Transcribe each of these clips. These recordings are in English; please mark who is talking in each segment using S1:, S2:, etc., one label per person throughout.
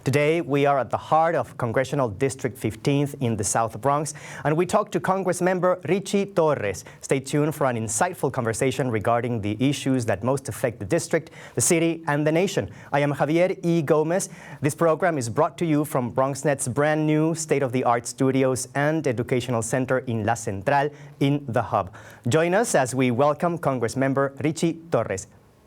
S1: Today, we are at the heart of Congressional District 15th in the South Bronx, and we talk to Congressman Ritchie Torres. Stay tuned for an insightful conversation regarding the issues that most affect the district, the city, and the nation. I am Javier E. Gómez. This program is brought to you from Bronxnet's brand new state-of-the-art studios and educational center in La Central in the Hub. Join us as we welcome Congressman Ritchie Torres.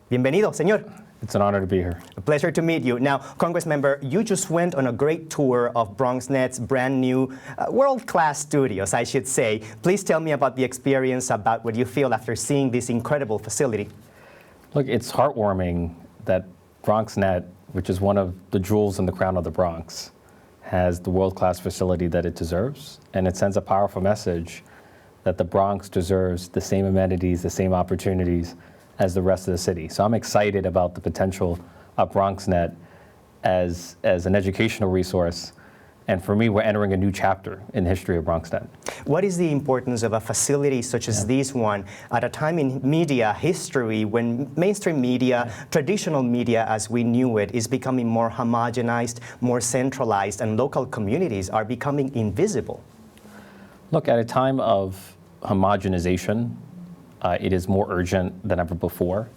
S1: Bienvenido, señor.
S2: It's an honor to be here.
S1: A pleasure to meet you. Now, Congressman, you just went on a great tour of Bronxnet's brand new world-class studios, I should say. Please tell me about the experience, about what you feel after seeing this incredible facility.
S2: Look, it's heartwarming that Bronxnet, which is one of the jewels in the crown of the Bronx, has the world-class facility that it deserves. And it sends a powerful message that the Bronx deserves the same amenities, the same opportunities as the rest of the city. So I'm excited about the potential of Bronxnet as an educational resource. And for me, we're entering a new chapter in the history of Bronxnet.
S1: What is the importance of a facility such as this one at a time in media history when mainstream media, traditional media as we knew it, is becoming more homogenized, more centralized, and local communities are becoming invisible?
S2: Look, at a time of homogenization, it is more urgent than ever before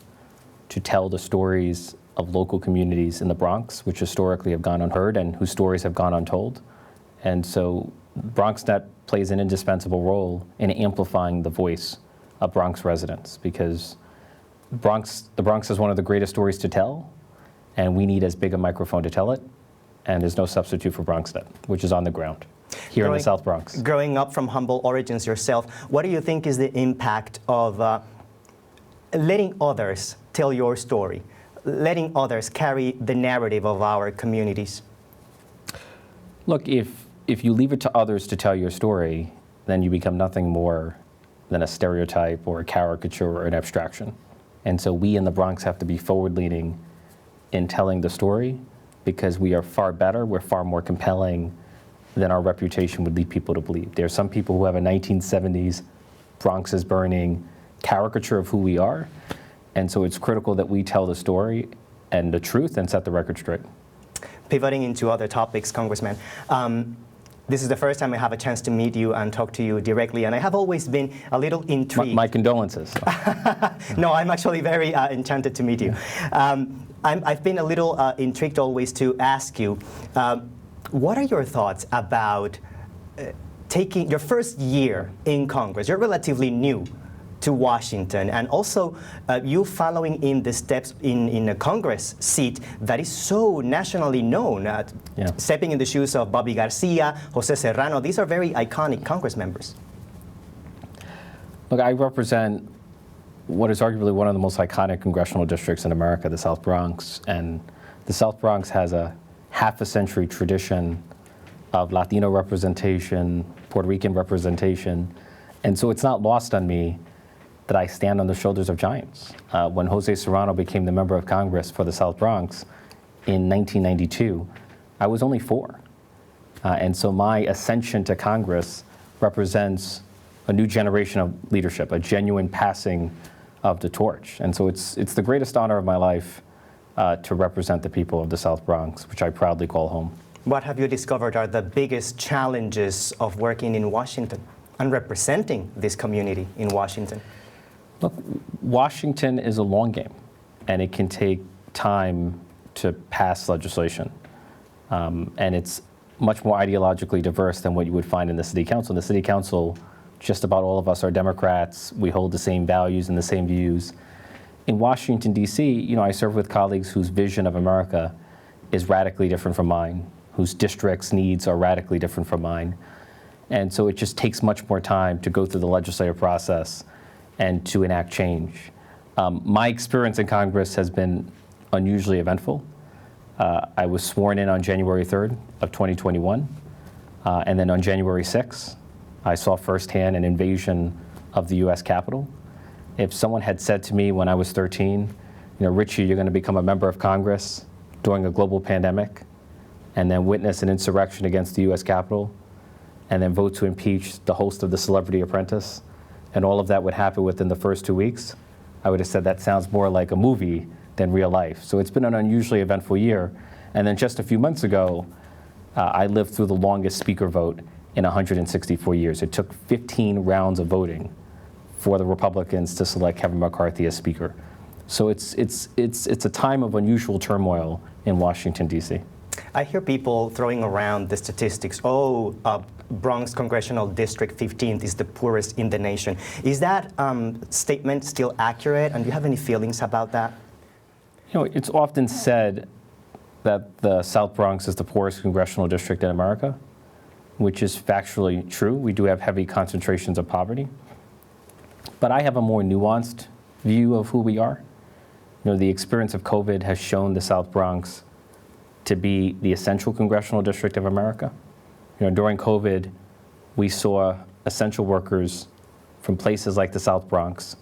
S2: to tell the stories of local communities in the Bronx, which historically have gone unheard and whose stories have gone untold. And so Bronxnet plays an indispensable role in amplifying the voice of Bronx residents, because the Bronx is one of the greatest stories to tell, and we need as big a microphone to tell it, and there's no substitute for Bronxnet, which is on the ground here in the South Bronx.
S1: Growing up from humble origins yourself, what do you think is the impact of letting others tell your story, letting others carry the narrative of our communities?
S2: Look, if you leave it to others to tell your story, then you become nothing more than a stereotype or a caricature or an abstraction. And so we in the Bronx have to be forward-leaning in telling the story, because we are far better, we're far more compelling than our reputation would lead people to believe. There are some people who have a 1970s Bronx is burning caricature of who we are, and so it's critical that we tell the story and the truth and set the record straight.
S1: Pivoting into other topics, Congressman, this is the first time I have a chance to meet you and talk to you directly, and I have always been a little intrigued.
S2: My condolences.
S1: No, I'm actually very enchanted to meet you. I've been a little intrigued always to ask you, what are your thoughts about taking your first year in Congress? You're relatively new to Washington, and also you following in the steps in a Congress seat that is so nationally known, stepping in the shoes of Bobby Garcia, Jose Serrano. These are very iconic Congress members.
S2: Look, I represent what is arguably one of the most iconic congressional districts in America, the South Bronx, and the South Bronx has a half-a-century tradition of Latino representation, Puerto Rican representation, and so it's not lost on me that I stand on the shoulders of giants. When Jose Serrano became the member of Congress for the South Bronx in 1992, I was only 4. And so my ascension to Congress represents a new generation of leadership, a genuine passing of the torch. And so it's the greatest honor of my life to represent the people of the South Bronx, which I proudly call home.
S1: What have you discovered are the biggest challenges of working in Washington and representing this community in Washington?
S2: Look, Washington is a long game, and it can take time to pass legislation. And it's much more ideologically diverse than what you would find in the City Council. In the City Council, just about all of us are Democrats. We hold the same values and the same views. In Washington, D.C., I serve with colleagues whose vision of America is radically different from mine, whose district's needs are radically different from mine. And so it just takes much more time to go through the legislative process and to enact change. My experience in Congress has been unusually eventful. I was sworn in on January 3rd of 2021, and then on January 6th, I saw firsthand an invasion of the U.S. Capitol. If someone had said to me when I was 13, Ritchie, you're going to become a member of Congress during a global pandemic, and then witness an insurrection against the U.S. Capitol, and then vote to impeach the host of The Celebrity Apprentice, and all of that would happen within the first 2 weeks, I would have said that sounds more like a movie than real life. So it's been an unusually eventful year. And then just a few months ago, I lived through the longest speaker vote in 164 years. It took 15 rounds of voting for the Republicans to select Kevin McCarthy as Speaker. So it's a time of unusual turmoil in Washington, D.C.
S1: I hear people throwing around the statistics. Bronx Congressional District 15th is the poorest in the nation. Is that statement still accurate? And do you have any feelings about that?
S2: You know, it's often said that the South Bronx is the poorest congressional district in America, which is factually true. We do have heavy concentrations of poverty. But I have a more nuanced view of who we are. You know, the experience of COVID has shown the South Bronx to be the essential congressional district of America. You know, during COVID, we saw essential workers from places like the South Bronx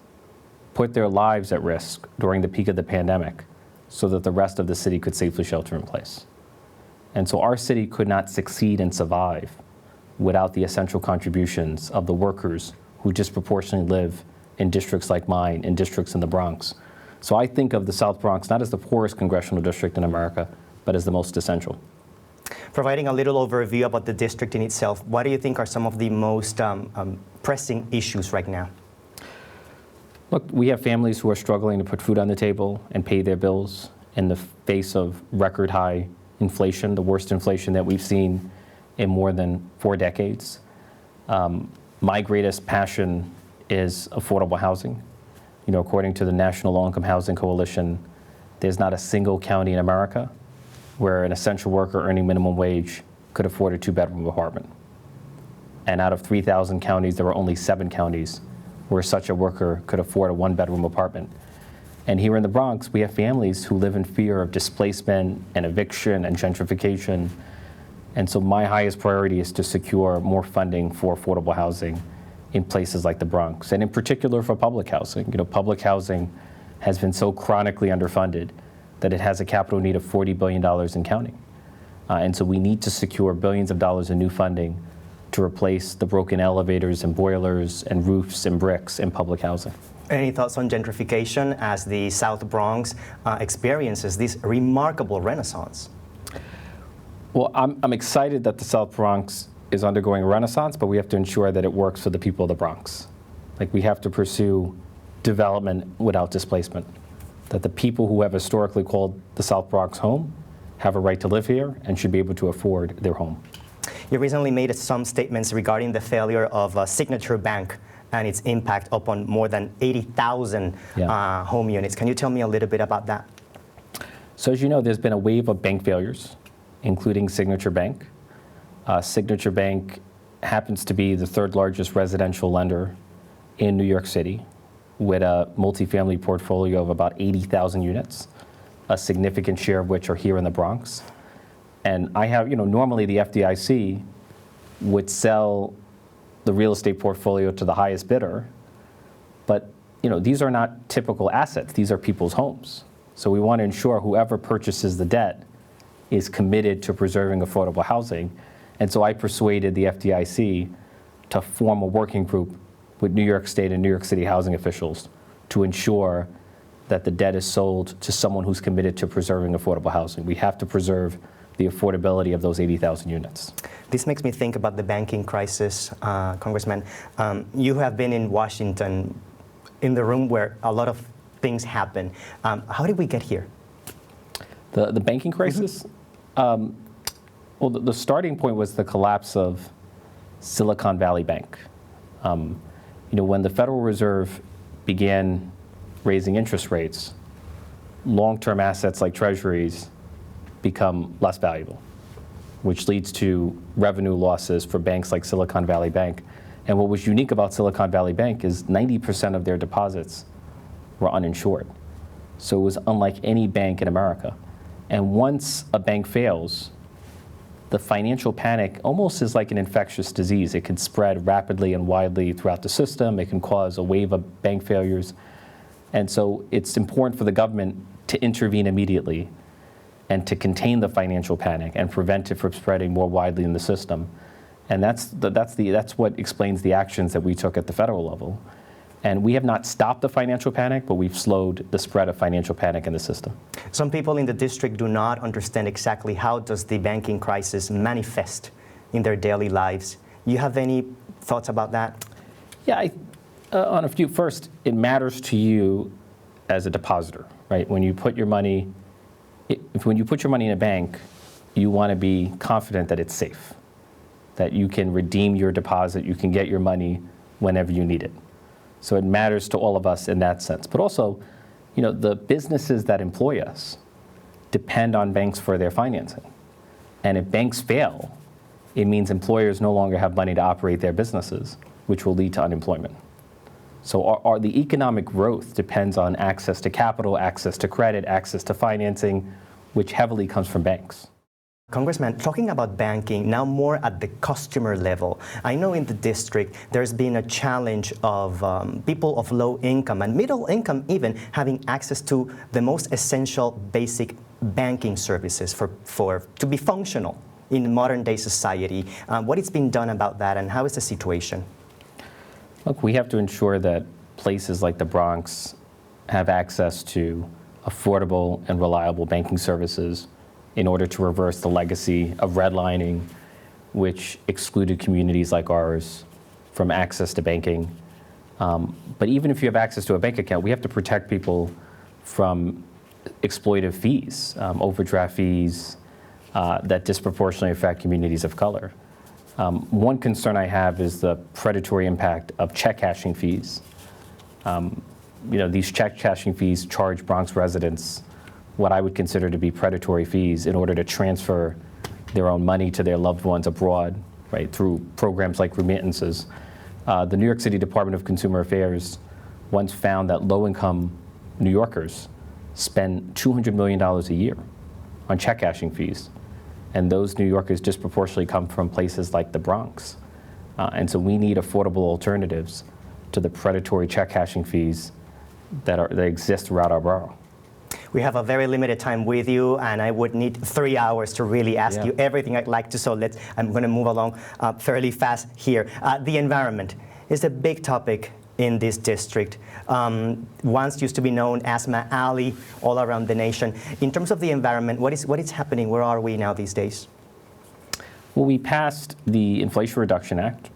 S2: put their lives at risk during the peak of the pandemic so that the rest of the city could safely shelter in place. And so our city could not succeed and survive without the essential contributions of the workers who disproportionately live in districts like mine, in districts in the Bronx. So I think of the South Bronx not as the poorest congressional district in America, but as the most essential.
S1: Providing a little overview about the district in itself, what do you think are some of the most pressing issues right now?
S2: Look, we have families who are struggling to put food on the table and pay their bills in the face of record high inflation, the worst inflation that we've seen in more than 4 decades. My greatest passion is affordable housing. You know, according to the National Low-Income Housing Coalition, there's not a single county in America where an essential worker earning minimum wage could afford a 2-bedroom apartment. And out of 3,000 counties, there are only 7 counties where such a worker could afford a 1-bedroom apartment. And here in the Bronx, we have families who live in fear of displacement and eviction and gentrification. And so my highest priority is to secure more funding for affordable housing in places like the Bronx, and in particular for public housing. You know, public housing has been so chronically underfunded that it has a capital need of $40 billion and counting. And so we need to secure billions of dollars in new funding to replace the broken elevators and boilers and roofs and bricks in public housing.
S1: Any thoughts on gentrification as the South Bronx experiences this remarkable renaissance?
S2: Well, I'm excited that the South Bronx is undergoing a renaissance, but we have to ensure that it works for the people of the Bronx. Like, we have to pursue development without displacement, that the people who have historically called the South Bronx home have a right to live here and should be able to afford their home.
S1: You recently made some statements regarding the failure of Signature Bank and its impact upon more than 80,000 home units. Can you tell me a little bit about that?
S2: So as you know, there's been a wave of bank failures, including Signature Bank. Signature Bank happens to be the 3rd largest residential lender in New York City, with a multifamily portfolio of about 80,000 units, a significant share of which are here in the Bronx. And I have, you know, normally the FDIC would sell the real estate portfolio to the highest bidder, but, you know, these are not typical assets. These are people's homes. So we want to ensure whoever purchases the debt is committed to preserving affordable housing. And so I persuaded the FDIC to form a working group with New York State and New York City housing officials to ensure that the debt is sold to someone who's committed to preserving affordable housing. We have to preserve the affordability of those 80,000 units.
S1: This makes me think about the banking crisis, Congressman. You have been in Washington, in the room where a lot of things happen. How did we get here?
S2: The banking crisis? Well, the starting point was the collapse of Silicon Valley Bank. You know, when the Federal Reserve began raising interest rates, long-term assets like treasuries become less valuable, which leads to revenue losses for banks like Silicon Valley Bank. And what was unique about Silicon Valley Bank is 90% of their deposits were uninsured. So it was unlike any bank in America. And once a bank fails, the financial panic almost is like an infectious disease. It can spread rapidly and widely throughout the system. It can cause a wave of bank failures. And so it's important for the government to intervene immediately and to contain the financial panic and prevent it from spreading more widely in the system. And that's what explains the actions that we took at the federal level. And we have not stopped the financial panic, but we've slowed the spread of financial panic in the system.
S1: Some people in the district do not understand exactly how does the banking crisis manifest in their daily lives. You have any thoughts about that?
S2: Yeah, on a few. First, it matters to you as a depositor, right? When you put your money, when you put your money in a bank, you want to be confident that it's safe, that you can redeem your deposit, you can get your money whenever you need it. So it matters to all of us in that sense. But also, the businesses that employ us depend on banks for their financing. And if banks fail, it means employers no longer have money to operate their businesses, which will lead to unemployment. So the economic growth depends on access to capital, access to credit, access to financing, which heavily comes from banks.
S1: Congressman, talking about banking, now more at the customer level. I know in the district there's been a challenge of people of low income and middle income even having access to the most essential basic banking services to be functional in modern day society. What is being done about that and how is the situation?
S2: Look, we have to ensure that places like the Bronx have access to affordable and reliable banking services in order to reverse the legacy of redlining, which excluded communities like ours from access to banking. But even if you have access to a bank account, we have to protect people from exploitive fees, overdraft fees that disproportionately affect communities of color. One concern I have is the predatory impact of check cashing fees. These check cashing fees charge Bronx residents what I would consider to be predatory fees in order to transfer their own money to their loved ones abroad, right, through programs like remittances. The New York City Department of Consumer Affairs once found that low-income New Yorkers spend $200 million a year on check cashing fees. And those New Yorkers disproportionately come from places like the Bronx. And so we need affordable alternatives to the predatory check cashing fees that exist throughout our borough.
S1: We have a very limited time with you, and I would need 3 hours to really ask you everything I'd like to. So I'm going to move along fairly fast here. The environment is a big topic in this district. Once used to be known as Asthma Alley all around the nation. In terms of the environment, what is happening? Where are we now these days?
S2: Well, we passed the Inflation Reduction Act,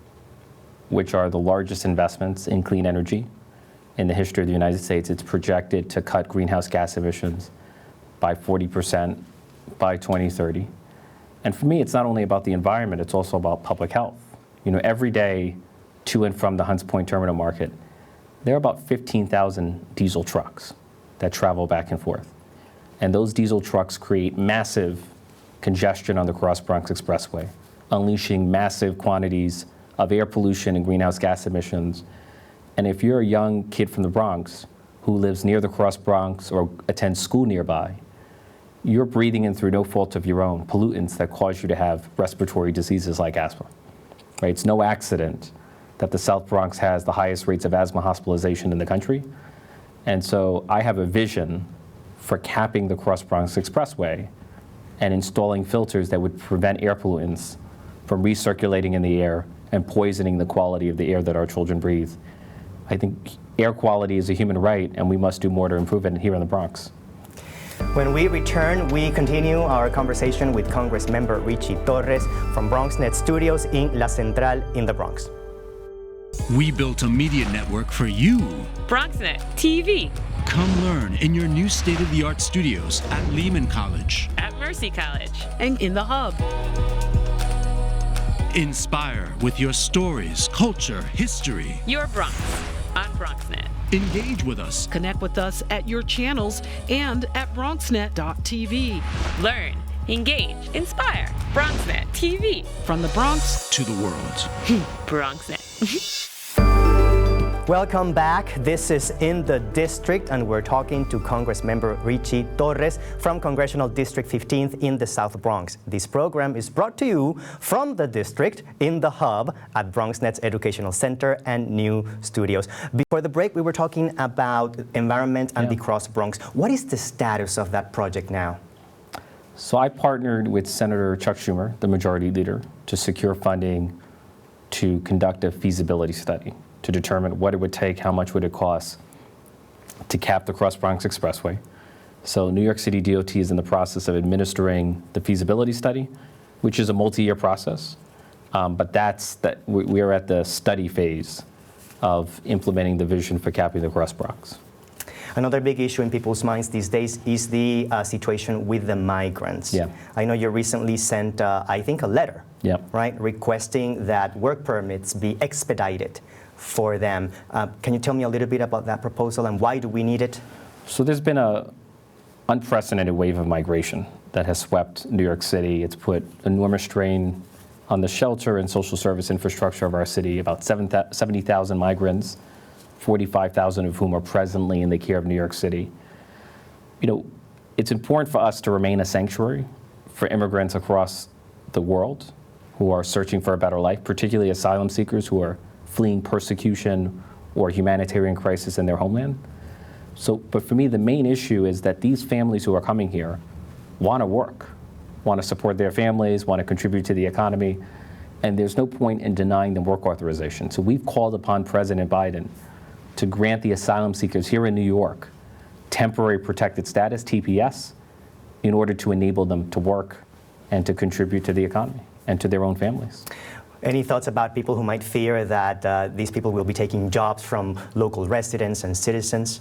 S2: which are the largest investments in clean energy in the history of the United States. It's projected to cut greenhouse gas emissions by 40% by 2030. And for me, it's not only about the environment, it's also about public health. Every day to and from the Hunts Point Terminal Market, there are about 15,000 diesel trucks that travel back and forth. And those diesel trucks create massive congestion on the Cross Bronx Expressway, unleashing massive quantities of air pollution and greenhouse gas emissions. And if you're a young kid from the Bronx who lives near the Cross Bronx or attends school nearby, you're breathing in through no fault of your own pollutants that cause you to have respiratory diseases like asthma. Right? It's no accident that the South Bronx has the highest rates of asthma hospitalization in the country. And so I have a vision for capping the Cross Bronx Expressway and installing filters that would prevent air pollutants from recirculating in the air and poisoning the quality of the air that our children breathe. I think air quality is a human right, and we must do more to improve it here in the Bronx.
S1: When we return, we continue our conversation with Congressmember Ritchie Torres from Bronxnet Studios in La Central in the Bronx.
S3: We built a media network for you.
S4: Bronxnet TV.
S3: Come learn in your new state-of-the-art studios at Lehman College,
S4: At Mercy College. And in the Hub.
S3: Inspire with your stories, culture, history.
S4: Your Bronx on Bronxnet.
S3: Engage with us.
S5: Connect with us at your channels and at bronxnet.tv.
S4: Learn, engage, inspire. Bronxnet TV.
S5: From the Bronx
S3: to the world.
S4: Bronxnet.
S1: Welcome back. This is In the District, and we're talking to Congressmember Ritchie Torres from Congressional District 15th in the South Bronx. This program is brought to you from the district in the hub at Bronxnet's Educational Center and new studios. Before the break, we were talking about environment and the Cross Bronx. What is the status of that project now?
S2: So I partnered with Senator Chuck Schumer, the majority leader, to secure funding to conduct a feasibility study. to determine what it would take, how much would it cost to cap the Cross Bronx Expressway. So New York City DOT is in the process of administering the feasibility study, which is a multi-year process. But we are at the study phase of implementing the vision for capping the Cross Bronx.
S1: Another big issue in people's minds these days is the situation with the migrants.
S2: Yeah.
S1: I know you recently sent, I think, a letter,
S2: Yeah.
S1: right, requesting that work permits be expedited for them. Can you tell me a little bit about that proposal and why do we need it?
S2: So there's been an unprecedented wave of migration that has swept New York City. It's put enormous strain on the shelter and social service infrastructure of our city. About 70,000 migrants, 45,000 of whom are presently in the care of New York City. You know, it's important for us to remain a sanctuary for immigrants across the world who are searching for a better life, particularly asylum seekers who are fleeing persecution or humanitarian crisis in their homeland. But for me, the main issue is that these families who are coming here want to work, want to support their families, want to contribute to the economy, and there's no point in denying them work authorization. So we've called upon President Biden to grant the asylum seekers here in New York temporary protected status, TPS, in order to enable them to work and to contribute to the economy and to their own families.
S1: Any thoughts about people who might fear that these people will be taking jobs from local residents and citizens?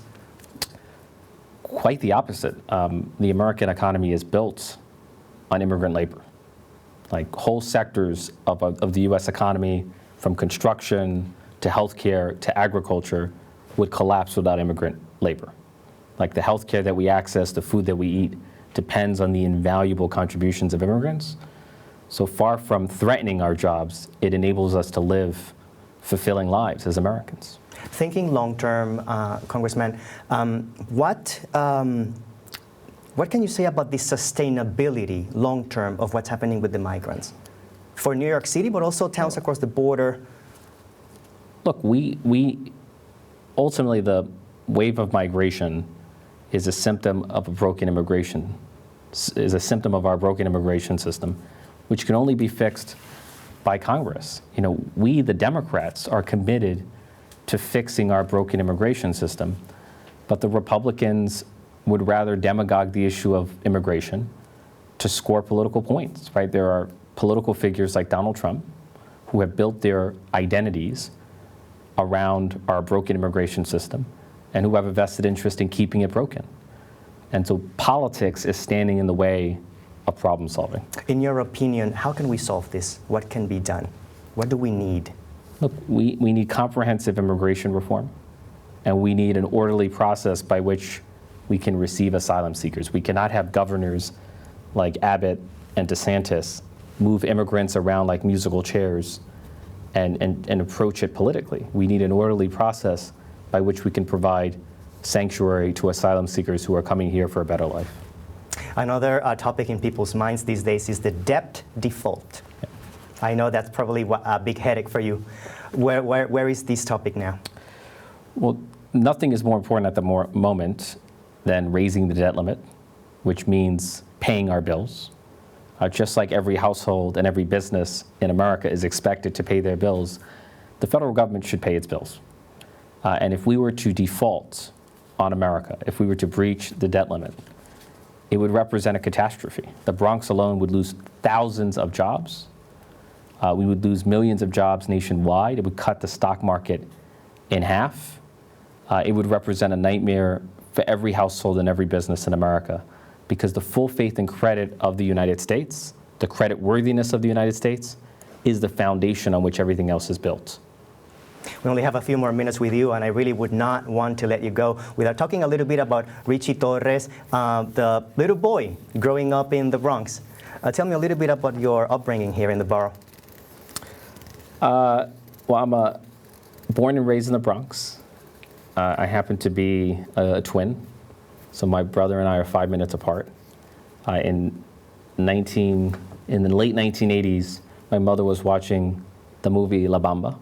S2: Quite the opposite. The American economy is built on immigrant labor. Like whole sectors of the U.S. economy, from construction to healthcare to agriculture, would collapse without immigrant labor. Like the healthcare that we access, the food that we eat, depends on the invaluable contributions of immigrants. So far from threatening our jobs, it enables us to live fulfilling lives as Americans.
S1: Thinking long-term, Congressman, what can you say about the sustainability long-term of what's happening with the migrants? For New York City, but also towns across the border.
S2: Look, we ultimately, the wave of migration is a symptom of a broken immigration, is a symptom of our broken immigration system, which can only be fixed by Congress. You know, we, the Democrats, are committed to fixing our broken immigration system, but the Republicans would rather demagogue the issue of immigration to score political points, right? There are political figures like Donald Trump who have built their identities around our broken immigration system and who have a vested interest in keeping it broken. And so politics is standing in the way of problem solving.
S1: In your opinion, how can we solve this? What can be done? What do we need?
S2: Look, we need comprehensive immigration reform, and we need an orderly process by which we can receive asylum seekers. We cannot have governors like Abbott and DeSantis move immigrants around like musical chairs and approach it politically. We need an orderly process by which we can provide sanctuary to asylum seekers who are coming here for a better life.
S1: Another topic in people's minds these days is the debt default.
S2: Yeah.
S1: I know that's probably a big headache for you. Where is this topic now?
S2: Well, nothing is more important at the moment than raising the debt limit, which means paying our bills. Just like every household and every business in America is expected to pay their bills, the federal government should pay its bills. And if we were to default on America, if we were to breach the debt limit, it would represent a catastrophe. The Bronx alone would lose thousands of jobs. We would lose millions of jobs nationwide. It would cut the stock market in half. It would represent a nightmare for every household and every business in America, because the full faith and credit of the United States, the credit worthiness of the United States, is the foundation on which everything else is built.
S1: We only have a few more minutes with you, and I really would not want to let you go without talking a little bit about Ritchie Torres, the little boy growing up in the Bronx. Tell me a little bit about your upbringing here in the borough.
S2: Well, I'm born and raised in the Bronx. I happen to be a twin, so my brother and I are 5 minutes apart. In the late 1980s, my mother was watching the movie La Bamba,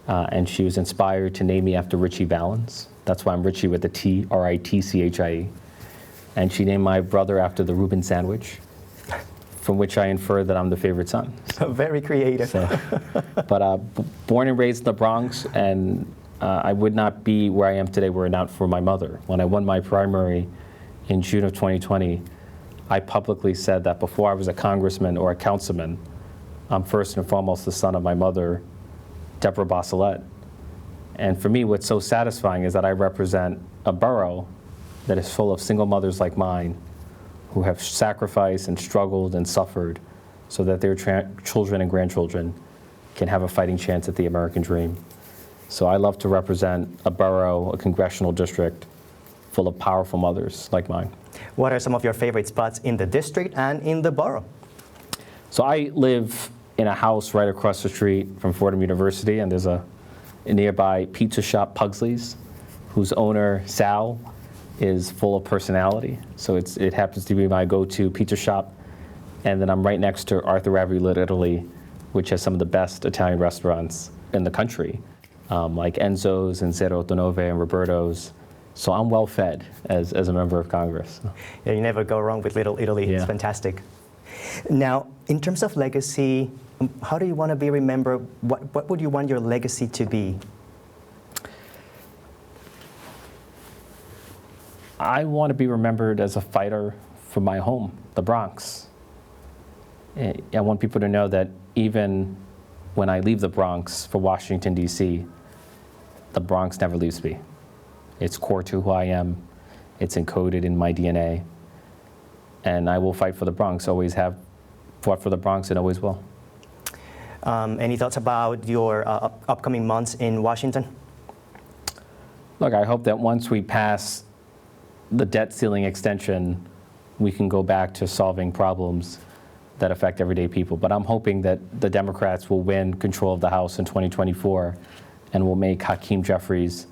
S2: and she was inspired to name me after Ritchie Valens. That's why I'm Ritchie with a T, R-I-T-C-H-I-E. And she named my brother after the Reuben sandwich. from which I infer that I'm the favorite son.
S1: Very creative.
S2: But born and raised in the Bronx, and I would not be where I am today were it not for my mother. When I won my primary in June of 2020, I publicly said that before I was a congressman or a councilman, I'm first and foremost the son of my mother, Deborah Basilet. And for me, what's so satisfying is that I represent a borough that is full of single mothers like mine who have sacrificed and struggled and suffered so that their children and grandchildren can have a fighting chance at the American dream. So I love to represent a borough, a congressional district full of powerful mothers like mine.
S1: What are some of your favorite spots in the district and in the borough?
S2: So I live in a house right across the street from Fordham University, and there's a nearby pizza shop, Pugsley's, whose owner, Sal, is full of personality. So it happens to be my go-to pizza shop. And then I'm right next to Arthur Avenue, Italy, which has some of the best Italian restaurants in the country, like Enzo's and 089 and Roberto's. So I'm well fed as a member of Congress.
S1: Yeah, you never go wrong with Little Italy.
S2: Yeah.
S1: It's fantastic. Now, in terms of legacy, how do you want to be remembered? What would you want your legacy to be?
S2: I want to be remembered as a fighter for my home, the Bronx. I want people to know that even when I leave the Bronx for Washington, D.C., the Bronx never leaves me. It's core to who I am. It's encoded in my DNA. And I will fight for the Bronx, always have fought for the Bronx and always will.
S1: Any thoughts about your upcoming months in Washington?
S2: Look, I hope that once we pass the debt ceiling extension, we can go back to solving problems that affect everyday people. But I'm hoping that the Democrats will win control of the House in 2024 and will make Hakeem Jeffries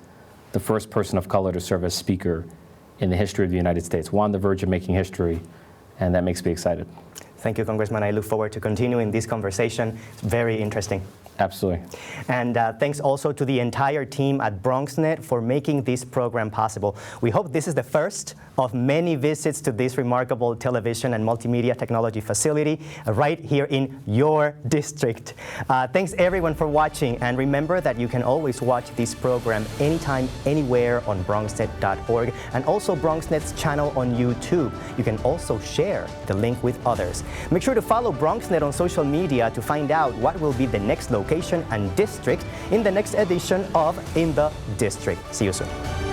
S2: the first person of color to serve as Speaker in the history of the United States. We're on the verge of making history, and that makes me excited.
S1: Thank you, Congressman. I look forward to continuing this conversation. It's very interesting.
S2: Absolutely.
S1: And thanks also to the entire team at Bronxnet for making this program possible. We hope this is the first of many visits to this remarkable television and multimedia technology facility right here in your district. Thanks everyone for watching, and remember that you can always watch this program anytime, anywhere on Bronxnet.org and also Bronxnet's channel on YouTube. You can also share the link with others. Make sure to follow Bronxnet on social media to find out what will be the next location and district in the next edition of In the District. See you soon.